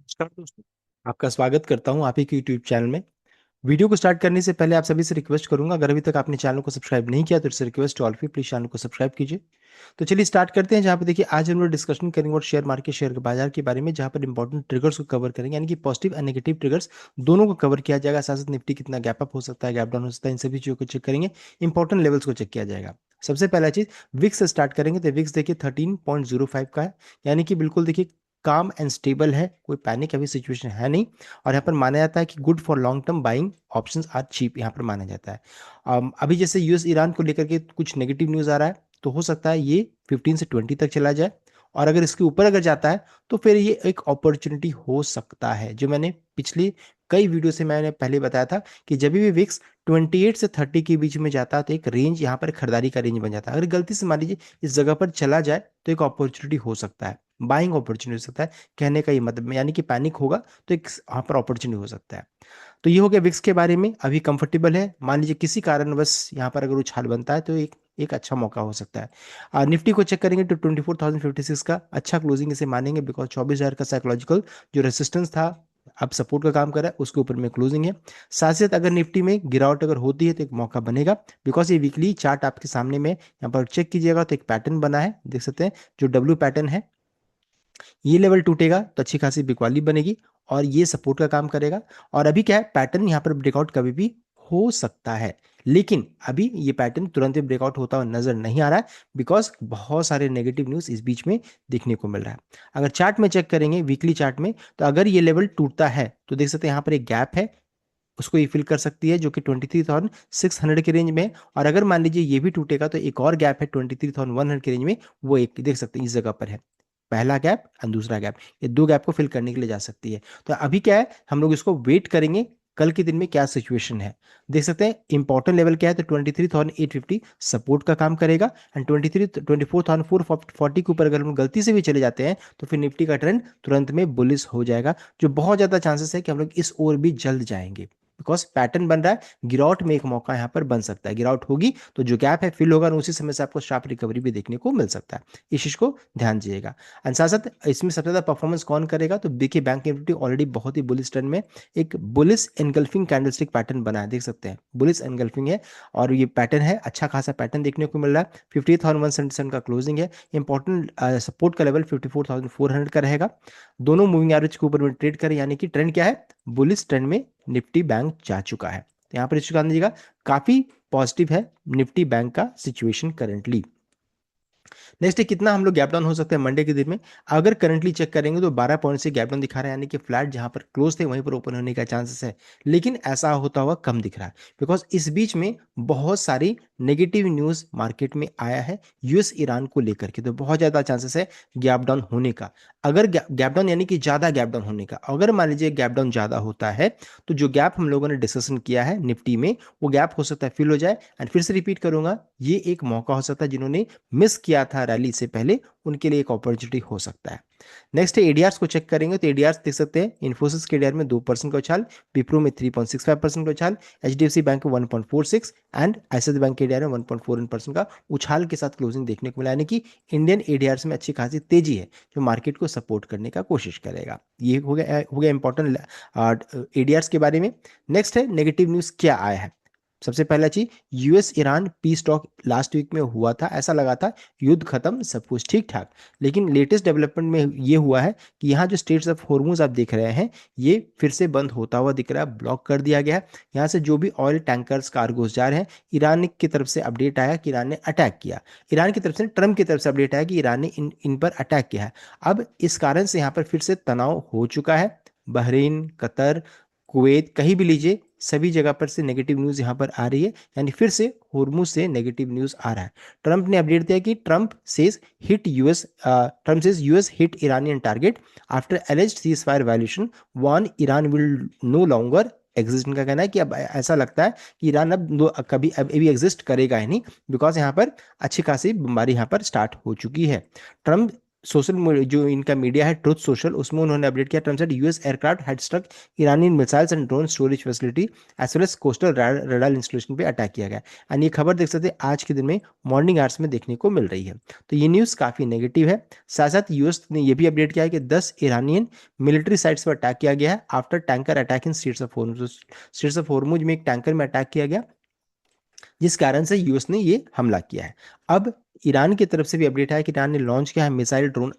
नमस्कार दोस्तों। आपका स्वागत करता हूं आप ही के यूट्यूब चैनल में। वीडियो को स्टार्ट करने से पहले आप सभी से रिक्वेस्ट करूंगा, अगर अभी तक आपने चैनल को सब्सक्राइब नहीं किया तो इससे request all fee please channel को सब्सक्राइब कीजिए। तो चलिए स्टार्ट करते हैं। जहां पे देखिए आज हम लोग डिस्कशन करेंगे और शेयर मार्केट, शेयर बाजार के बारे में, जहां पर इंपॉर्टेंट ट्रिगर्स को कवर करेंगे, यानी कि पॉजिटिव एंड नेगेटिव ट्रिगर्स दोनों को कवर किया जाएगा। साथ साथ निफ्टी कितना गैप अप हो सकता है, गैप डाउन हो सकता है, इन सभी चीजों को चेक करेंगे। इंपॉर्टेंट लेवल्स को चेक किया जाएगा। सबसे पहला चीज विक्स से स्टार्ट करेंगे तो विक्स देखिए 13.05 का है, यानी कि बिल्कुल देखिए काम एंड स्टेबल है, कोई पैनिक अभी सिचुएशन है नहीं। और यहाँ पर माना जाता है कि good for long term buying options are cheap, यहाँ पर माना जाता है। अभी जैसे यूएस ईरान को लेकर के कुछ नेगेटिव न्यूज़ आ रहा है, तो हो सकता है ये 15 से 20 तक चला जाए। और अगर इसके ऊपर अगर जाता है तो फिर ये एक अपॉर्चुनिटी हो सकता है। जो मैंने पिछली कई वीडियो से मैंने पहले बताया था कि जब भी विक्स 28 से 30 के बीच में जाता है तो एक रेंज यहाँ पर खरीदारी का रेंज बन जाता है। अगर गलती से मान लीजिए इस जगह पर चला जाए तो एक अपॉर्चुनिटी हो सकता है, बाइंग अपॉर्चुनिटी हो सकता है। कहने का ये मतलब यानी कि पैनिक होगा तो एक यहाँ पर अपॉर्चुनिटी हो सकता है। तो ये हो गया विक्स के बारे में। अभी कंफर्टेबल है, मान लीजिए किसी कारणवश यहाँ पर अगर उछाल बनता है तो एक एक अच्छा मौका हो सकता है। निफ्टी को चेक करेंगे तो 24,056 का अच्छा क्लोजिंग इसे मानेंगे, बिकॉज 24,000 का साइकोलॉजिकल जो रेसिस्टेंस था अब सपोर्ट का काम कर रहा है, उसके ऊपर में क्लोजिंग है। साथ साथ अगर निफ्टी में गिरावट अगर होती है तो एक मौका बनेगा, बिकॉज ये वीकली चार्ट आपके सामने में यहाँ पर चेक कीजिएगा तो एक पैटर्न बना है, देख सकते हैं जो डब्ल्यू पैटर्न है। ये लेवल टूटेगा तो अच्छी खासी बिकवाली बनेगी और ये सपोर्ट का काम करेगा। और अभी क्या है, पैटर्न यहाँ पर ब्रेकआउट कभी भी हो सकता है, लेकिन अभी ये पैटर्न तुरंत ब्रेकआउट होता हुआ नजर नहीं आ रहा है, बिकॉज बहुत सारे नेगेटिव न्यूज इस बीच में देखने को मिल रहा है। अगर चार्ट में चेक करेंगे, वीकली चार्ट में, तो अगर ये लेवल टूटता है तो देख सकते हैं यहाँ पर एक गैप है, उसको ये फिल कर सकती है जो कि 23,600 के रेंज में है। और अगर मान लीजिए ये भी टूटेगा तो एक और गैप है 23,100 के रेंज में, वो एक देख सकते हैं इस जगह पर है। पहला गैप और दूसरा गैप, ये दो गैप को फिल करने के लिए जा सकती है। तो अभी क्या है, हम लोग इसको वेट करेंगे कल के दिन में क्या सिचुएशन है। देख सकते हैं इंपॉर्टेंट लेवल क्या है, तो 23,850 सपोर्ट का काम करेगा। एंड 24,440 के ऊपर अगर हम गलती से भी चले जाते हैं तो फिर निफ्टी का ट्रेंड तुरंत में बुलिश हो जाएगा, जो बहुत ज्यादा चांसेस है कि हम लोग इस ओर भी जल्द जाएंगे, बिकॉज पैटर्न बन रहा है। गिरावट में एक मौका यहाँ पर बन सकता है, गिरावट होगी तो जो गैप है फिल होगा और उसी समय से आपको शार्प रिकवरी भी देखने को मिल सकता है। इस चीज को ध्यान दीजिएगा। एंड साथ साथ इसमें सबसे ज्यादा परफॉर्मेंस कौन करेगा, तो देखिए बैंक निफ्टी ऑलरेडी बहुत ही बुलिश ट्रेंड में एक बुलिश एनगल्फिंग कैंडलस्टिक पैटर्न बना है, देख सकते हैं बुलिश एनगल्फिंग है। और ये पैटर्न है, अच्छा खासा पैटर्न देखने को मिल रहा है। 58,177 का क्लोजिंग है। इंपॉर्टेंट सपोर्ट का लेवल 54,400 का रहेगा। दोनों मूविंग एवरेज के ऊपर में ट्रेड करें, यानी कि ट्रेंड क्या है, बुलिश ट्रेंड में निफ्टी बैंक जा चुका है। तो यहाँ पर इस ध्यान दीजिएगा, काफी पॉजिटिव है निफ्टी बैंक का सिचुएशन करेंटली। नेक्स्ट कितना हम लोग गैप डाउन हो सकते हैं मंडे के दिन में। अगर करंटली चेक करेंगे तो 12 पॉइंट से गैप डाउन दिखा रहा है, यानी कि फ्लैट जहां पर क्लोज थे वहीं पर ओपन होने का चांसेस है, लेकिन ऐसा होता हुआ कम दिख रहा है, बिकॉज इस बीच में बहुत सारी नेगेटिव न्यूज मार्केट में आया है यूएस ईरान को लेकर के, तो बहुत ज्यादा चांसेस है गैप डाउन होने का। अगर गैप डाउन यानी कि ज्यादा गैप डाउन होने का, अगर मान लीजिए गैप डाउन ज्यादा होता है तो जो गैप हम लोगों ने डिस्कशन किया है निफ्टी में, वो गैप हो सकता है फिल हो जाए। एंड फिर से रिपीट करूंगा, ये एक मौका हो सकता है जिन्होंने मिस किया था रैली से पहले, उनके लिए एक अपॉर्चुनिटी हो सकता है। नेक्स्ट है एडीआर्स को चेक करेंगे तो एडीआर्स देख सकते हैं, इन्फोसिस के एडीआर में 2% का उछाल, विप्रो में 3.65% का उछाल, एचडीएफसी बैंक में 1.46 एंड आईसीआईसीआई बैंक के एडीआर में 1.41% का उछाल के साथ क्लोजिंग देखने को मिला, यानी कि इंडियन एडीआर्स में अच्छी खासी तेजी है जो मार्केट को सपोर्ट करने का कोशिश करेगा। ये हो गया इंपॉर्टेंट एडीआर्स के बारे में। नेक्स्ट है नेगेटिव न्यूज क्या आया है। सबसे पहला चीज, US Iran peace talk last week में हुआ था, ऐसा लगा था युद्ध खत्म सब कुछ ठीक ठाक, लेकिन लेटेस्ट डेवलपमेंट में ये हुआ है कि यहाँ जो स्टेट्स ऑफ हॉर्मुज आप देख रहे हैं ये फिर से बंद होता हुआ दिख रहा है, ब्लॉक कर दिया गया है। यहाँ से जो भी ऑयल टैंकर्स कार्गोस जा रहे हैं, ईरान की तरफ से अपडेट आया कि ईरान ने अटैक किया, ईरान की तरफ से ट्रम्प की तरफ से अपडेट आया कि ईरान ने इन पर अटैक किया है। अब इस कारण से यहाँ पर फिर से तनाव हो चुका है। बहरीन, कतर, कुवैत, कहीं भी लीजिए सभी जगह पर से नेगेटिव न्यूज यहाँ पर आ रही है, यानी फिर से होर्मुज से नेगेटिव न्यूज आ रहा है। ट्रंप ने अपडेट दिया कि Trump says US hit Iranian target after alleged ceasefire violation, one Iran will no longer exist. इनका कहना है कि अब ऐसा लगता है कि ईरान कभी अब भी एग्जिस्ट करेगा ही नहीं, बिकॉज यहाँ पर अच्छी खासी बमबारी यहाँ पर स्टार्ट हो चुकी है। ट्रंप सोशल जो इनका मीडिया है ट्रुथ सोशल, उसमें उन्होंने अपडेट किया terms that US aircraft had struck Iranian missiles and drone storage facility as well as coastal radar installation पे अटैक किया गया। एंड ये खबर देख सकते हैं आज के दिन में मॉर्निंग आवर्स में देखने को मिल रही है। तो ये न्यूज़ काफ़ी नेगेटिव है। साथ साथ यूएस ने ये भी अपडेट किया है कि 10 ईरानियन मिलिट्री साइट्स पर अटैक किया गया है after tanker attack in straits of Hormuz. Straits of Hormuz में एक टैंकर में अटैक किया गया, जिस कारण से यूएस ने ये हमला किया है। अब ईरान की तरफ से भी अपडेट है कि ईरान ने लॉन्च किया है मिसाइल ड्रोन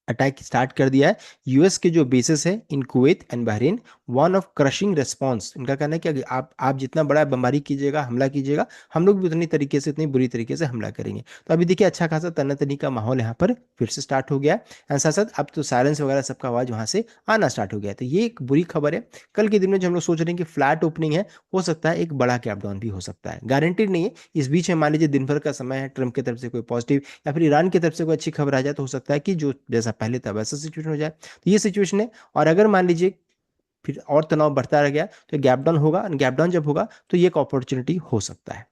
अटैक स्टार्ट कर दिया है। यूएस के जो बेसिस है इन Kuwait and Bahrain, one of crushing response. इनका कहना है कि अगर आप जितना बड़ा बमबारी कीजिएगा, हमला कीजिएगा, हम लोग भी उतनी तरीके से, उतनी बुरी तरीके से हमला करेंगे। तो अभी देखिए अच्छा खासा तनातनी का माहौल यहाँ पर फिर से स्टार्ट हो गया है। एंड साथ साथ अब तो साइलेंस वगैरह सबका आवाज़ वहाँ से आना स्टार्ट हो गया है। तो ये एक बुरी खबर है। कल के दिन में जो हम लोग सोच रहे हैं कि फ्लैट ओपनिंग है, हो सकता है एक बड़ा कैप डाउन भी हो सकता है, गारंटेड नहीं है। इस बीच में मान लीजिए दिन भर का समय है, ट्रम्प की तरफ से कोई पॉजिटिव या फिर ईरान की तरफ से कोई अच्छी खबर आ जाए, तो हो सकता है कि जो जैसा पहले था वैसा सिचुएशन हो जाए। तो ये सिचुएशन है। और अगर मान लीजिए फिर और तनाव बढ़ता रह गया तो गैप डाउन होगा, गैप डाउन जब होगा तो ये एक अपॉर्चुनिटी हो सकता है।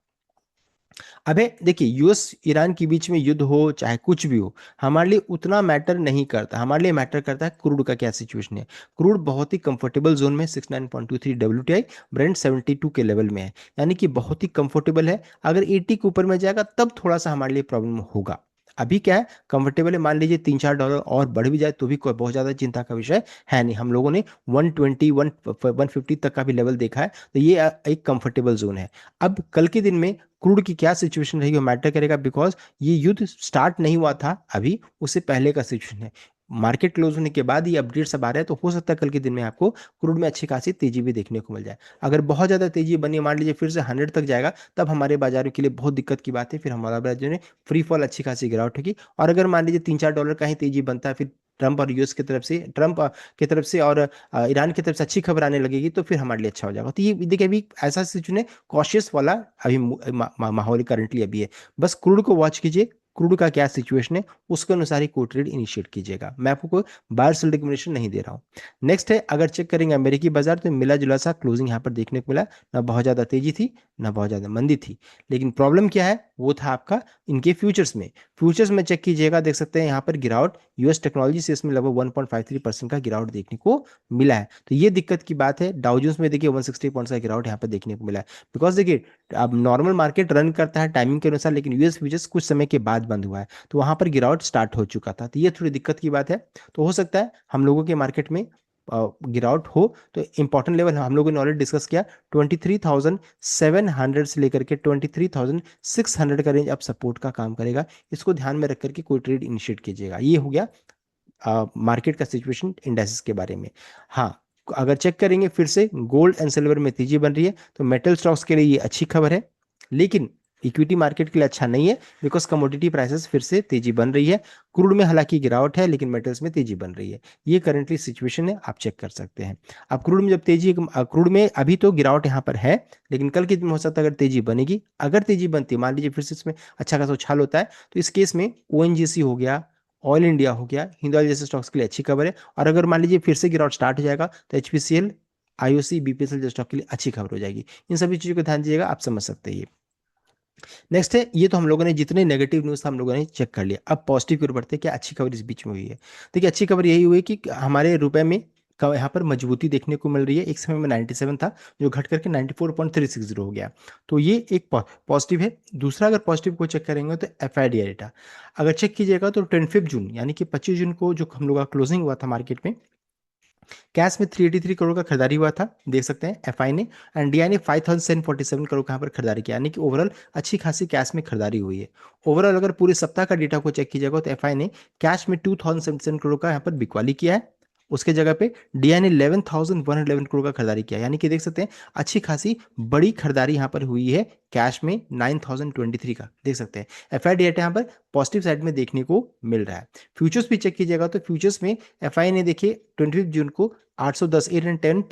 अबे देखिए, यूएस ईरान के बीच में युद्ध हो चाहे कुछ भी हो, हमारे लिए उतना मैटर नहीं करता। हमारे लिए मैटर करता है क्रूड का क्या सिचुएशन है। क्रूड बहुत ही कंफर्टेबल जोन में 69.23 WTI, ब्रेंट 72 के लेवल में है, यानी कि बहुत ही कंफर्टेबल है। अगर 80 के ऊपर में जाएगा तब थोड़ा सा हमारे लिए प्रॉब्लम होगा। अभी क्या है, कंफर्टेबल है। मान लीजिए $3-4 और बढ़ भी जाए तो भी कोई बहुत ज़्यादा चिंता का विषय है नहीं। हम लोगों ने 120 150 तक का भी लेवल देखा है, तो ये एक कंफर्टेबल जोन है। अब कल के दिन में क्रूड की क्या सिचुएशन रहेगी वो मैटर करेगा, बिकॉज ये युद्ध स्टार्ट नहीं हुआ था अभी, उससे पहले का सिचुएशन है। मार्केट क्लोज होने के बाद ये अपडेट सब आ रहे हैं, तो हो सकता है कल के दिन में आपको क्रूड में अच्छी खासी तेजी भी देखने को मिल जाए। अगर बहुत ज़्यादा तेजी बनी, मान लीजिए फिर से 100 तक जाएगा, तब हमारे बाजारों के लिए बहुत दिक्कत की बात है। फिर हमारा बाजार में फ्री फॉल, अच्छी खासी गिरावट होगी। और अगर मान लीजिए $3-4 का ही तेजी बनता है, फिर ट्रंप और यूएस की तरफ से, ट्रंप की तरफ से और ईरान की तरफ से अच्छी खबर आने लगेगी, तो फिर हमारे लिए अच्छा हो जाएगा। तो ये देखिए अभी ऐसा सिचुएशन है, कॉशियस वाला अभी माहौल करंटली अभी है। बस क्रूड को वॉच कीजिए, क्रूड का क्या सिचुएशन है, उसके अनुसार ही कोई ट्रेड इनिशिएट कीजिएगा। मैं आपको कोई बायर सेल रिकमेंडेशन नहीं दे रहा हूँ। नेक्स्ट है, अगर चेक करेंगे अमेरिकी बाजार, तो मिला जुला सा क्लोजिंग यहाँ पर देखने को मिला। ना बहुत ज़्यादा तेजी थी, ना बहुत ज़्यादा मंदी थी। लेकिन प्रॉब्लम क्या है, वो था आपका इनके फ्यूचर्स में। फ्यूचर्स में चेक कीजिएगा, देख सकते हैं यहाँ पर गिरावट यूएस टेक्नोलॉजी से इसमें लगभग 1.53% का गिरावट देखने को मिला है। तो ये दिक्कत की बात है। डाउ जोन्स में देखिए 160 पॉइंट्स का गिरावट यहाँ पर देखने को मिला है। बिकॉज देखिए, अब नॉर्मल मार्केट रन करता है टाइमिंग के अनुसार, लेकिन यूएस फ्यूचर्स कुछ समय के बाद बंद हुआ है, तो वहां पर गिरावट स्टार्ट हो चुका था। तो ये थोड़ी दिक्कत की बात है। तो हो सकता है हम लोगों के मार्केट में गिरावट हो। तो इंपॉर्टेंट लेवल हम लोगों ने ऑलरेडी डिस्कस किया, 23,700 से लेकर के 23,600 का रेंज अब सपोर्ट का काम करेगा। इसको ध्यान में रख करके कोई ट्रेड इनिशिएट कीजिएगा। ये हो गया मार्केट का सिचुएशन इंडेक्सेस के बारे में। हाँ, अगर चेक करेंगे फिर से गोल्ड एंड सिल्वर में तेजी बन रही है, तो मेटल स्टॉक्स के लिए ये अच्छी खबर है। लेकिन इक्विटी मार्केट के लिए अच्छा नहीं है, बिकॉज कमोडिटी प्राइसेस फिर से तेजी बन रही है। क्रूड में हालांकि गिरावट है, लेकिन मेटल्स में तेजी बन रही है। ये करंटली सिचुएशन है, आप चेक कर सकते हैं। अब क्रूड में जब तेजी, क्रूड में अभी तो गिरावट यहाँ पर है, लेकिन कल के दिन में हो सकता है अगर तेजी बनेगी, अगर तेजी बनती है, मान लीजिए फिर से इसमें अच्छा खासा उछाल होता है, तो इस केस में ओएनजीसी हो गया, ऑयल इंडिया हो गया, हिंदुस्तान जैसे स्टॉक्स के लिए अच्छी खबर है। और अगर मान लीजिए फिर से गिरावट स्टार्ट हो जाएगा, तो एचपीसीएल, आईओसी, बीपीएसएल जैसे स्टॉक के लिए अच्छी खबर हो जाएगी। इन सभी चीज़ों को ध्यान दीजिएगा, आप समझ सकते हैं ये। नेक्स्ट है, ये तो हम लोगों ने जितने नेगेटिव न्यूज़ हम लोगों ने चेक कर लिया। अब पॉजिटिव की ओर बढ़ते हैं, क्या अच्छी खबर इस बीच में हुई है। देखिए अच्छी खबर यही हुई कि हमारे रुपए में यहाँ पर मजबूती देखने को मिल रही है। एक समय में 97 था, जो घट करके 94.360 हो गया। तो ये एक पॉजिटिव है। दूसरा, अगर पॉजिटिव को चेक करेंगे तो एफआईडी डेटा अगर चेक कीजिएगा, तो 25 जून यानी कि 25 जून को जो हम लोग का क्लोजिंग हुआ था मार्केट में, कैश में 383 करोड़ का खरीदारी हुआ था, देख सकते हैं एफआई ने। एंड डीआई ने 5747 करोड़ का यहाँ पर खरीदारी किया, यानी कि ओवरऑल अच्छी खासी कैश में खरीदारी हुई है। ओवरऑल अगर पूरे सप्ताह का डेटा को चेक कीजिएगा, तो एफआई ने कैश में 2077 करोड़ का यहाँ पर बिकवाली किया है। उसके जगह पे डीआई ने 11,111 करोड़ का खरीदारी किया, यानी कि देख सकते हैं अच्छी खासी बड़ी खरीदारी यहाँ पर हुई है कैश में 9,023 का, देख सकते हैं। एफआई डेटा यहाँ पर पॉजिटिव साइड में देखने को मिल रहा है। फ्यूचर्स भी चेक कीजिएगा, तो फ्यूचर्स में एफआई ने देखिए 25 जून को 810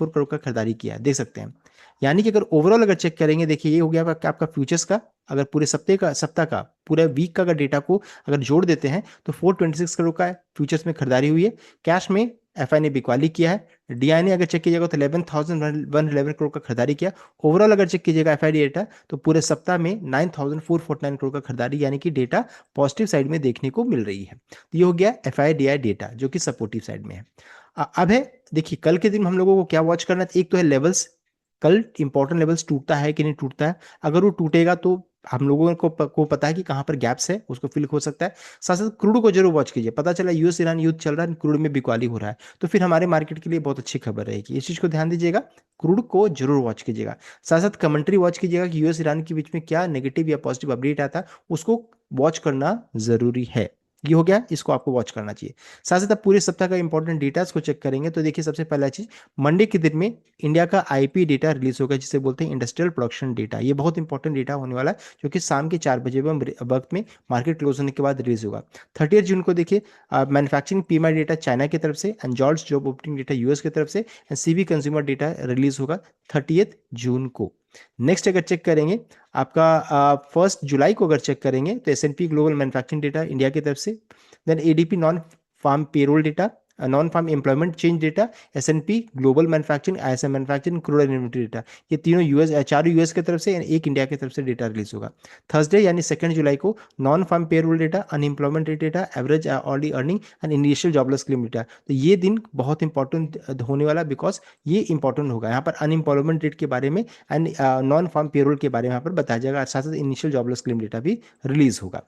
करोड़ का खरीदारी किया है, देख सकते हैं। यानी कि अगर ओवरऑल अगर चेक करेंगे, देखिए ये हो गया आपका फ्यूचर्स का, अगर पूरे सप्ताह का पूरे वीक का अगर डेटा को अगर जोड़ देते हैं, तो 426 करोड़ का फ्यूचर्स में खरीदारी हुई है। कैश में एफआई ने बिकवाली किया है। डीआई ने अगर चेक कीजिएगा तो 11,111 करोड़ का खरीदारी किया। ओवरऑल अगर चेक कीजिएगा एफआई डेटा तो पूरे सप्ताह में 9,449 करोड़ का खरीदारी, यानी कि डेटा पॉजिटिव साइड में देखने को मिल रही है। तो ये हो गया एफआई डीआई डेटा जो कि सपोर्टिव साइड में है। अब है देखिए कल के दिन हम लोगों को क्या वॉच करना है। एक तो है लेवल्स, कल इंपॉर्टेंट लेवल्स टूटता है कि नहीं टूटता है। अगर वो टूटेगा तो हम लोगों को पता है कि कहाँ पर गैप्स है, उसको फिल हो सकता है। साथ साथ क्रूड को जरूर वॉच कीजिए। पता चला यूएस ईरान युद्ध चल रहा है, क्रूड में बिकवाली हो रहा है, तो फिर हमारे मार्केट के लिए बहुत अच्छी खबर रहेगी। इस चीज को ध्यान दीजिएगा, क्रूड को जरूर वॉच कीजिएगा। साथ साथ कमेंट्री वॉच कीजिएगा कि यूएस ईरान के बीच में क्या नेगेटिव या पॉजिटिव अपडेट आता है, उसको वॉच करना जरूरी है। ये हो गया, इसको आपको वॉच करना चाहिए। साथ साथ आप पूरे सप्ताह का इंपॉर्टेंट डेटास को चेक करेंगे तो देखिए सबसे पहला चीज, मंडे के दिन में इंडिया का आईपी डेटा रिलीज होगा, जिसे बोलते हैं इंडस्ट्रियल प्रोडक्शन डेटा। ये बहुत इंपॉर्टेंट डेटा होने वाला है, जो कि शाम के 4 बजे वक्त में मार्केट क्लोज होने के बाद रिलीज होगा। 30 जून को देखिए मैन्युफैक्चरिंग पीएमआई डेटा चाइना की तरफ से, and jobs job opening data US की तरफ से, and CV consumer data release होगा 30 जून को। नेक्स्ट अगर चेक करेंगे आपका 1 जुलाई को अगर चेक करेंगे तो S and P global manufacturing data India की तरफ से, then ADP non farm payroll data, non farm employment change data, S and P global manufacturing, ISM manufacturing, crude and inventory data. ये तीनों यूएस, चारों यूएस की तरफ से, एक इंडिया की तरफ से डेटा रिलीज होगा। थर्सडे यानी 2 जुलाई को non farm payroll data, unemployment rate data, average hourly earning and initial jobless claim data. तो ये दिन बहुत इंपॉर्टेंट होने वाला, बिकॉज ये इंपॉर्टेंट होगा। यहाँ पर अनएम्प्लॉयमेंट रेट के बारे में एंड नॉन फार्म पेरोल के बारे में यहाँ पर बताया जाएगा, साथ साथ इनिशियल जॉबलेस क्लेम डेटा भी रिलीज होगा।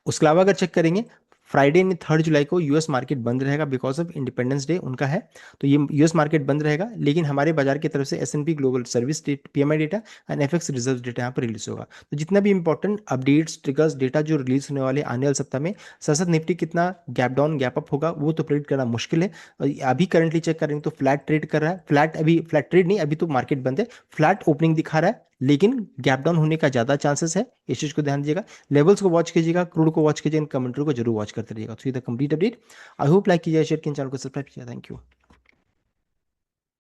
उसके अलावा अगर चेक करेंगे फ्राइडे यानी 3 जुलाई को यूएस मार्केट बंद रहेगा, बिकॉज ऑफ इंडिपेंडेंस डे उनका है। तो ये यूएस मार्केट बंद रहेगा, लेकिन हमारे बाजार की तरफ से S&P global service PMI data and FX reserve data यहाँ पर रिलीज होगा। तो जितना भी इंपॉर्टेंट अपडेट्स ट्रिगर्स डेटा जो रिलीज होने वाले आने वाले सप्ताह में, साथ साथ निफ्टी कितना गैप डाउन गैप अप होगा वो तो प्रेडिक्ट करना मुश्किल है। अभी करंटली चेक करेंगे तो फ्लैट ट्रेड कर रहा है, फ्लैट ट्रेड नहीं, अभी तो मार्केट बंद है, फ्लैट ओपनिंग दिखा रहा है, लेकिन गैप डाउन होने का ज्यादा चांसेस है। इस चीज को ध्यान दीजिएगा। लेवल्स को वॉच कीजिएगा, क्रूड को वॉच कीजिएगा, कमेंट्री को जरूर वॉच करते रहिएगा। तो ये the complete update. I hope like कीजिए, शेयर कीजिए, चैनल को सब्सक्राइब कीजिए। Thank you.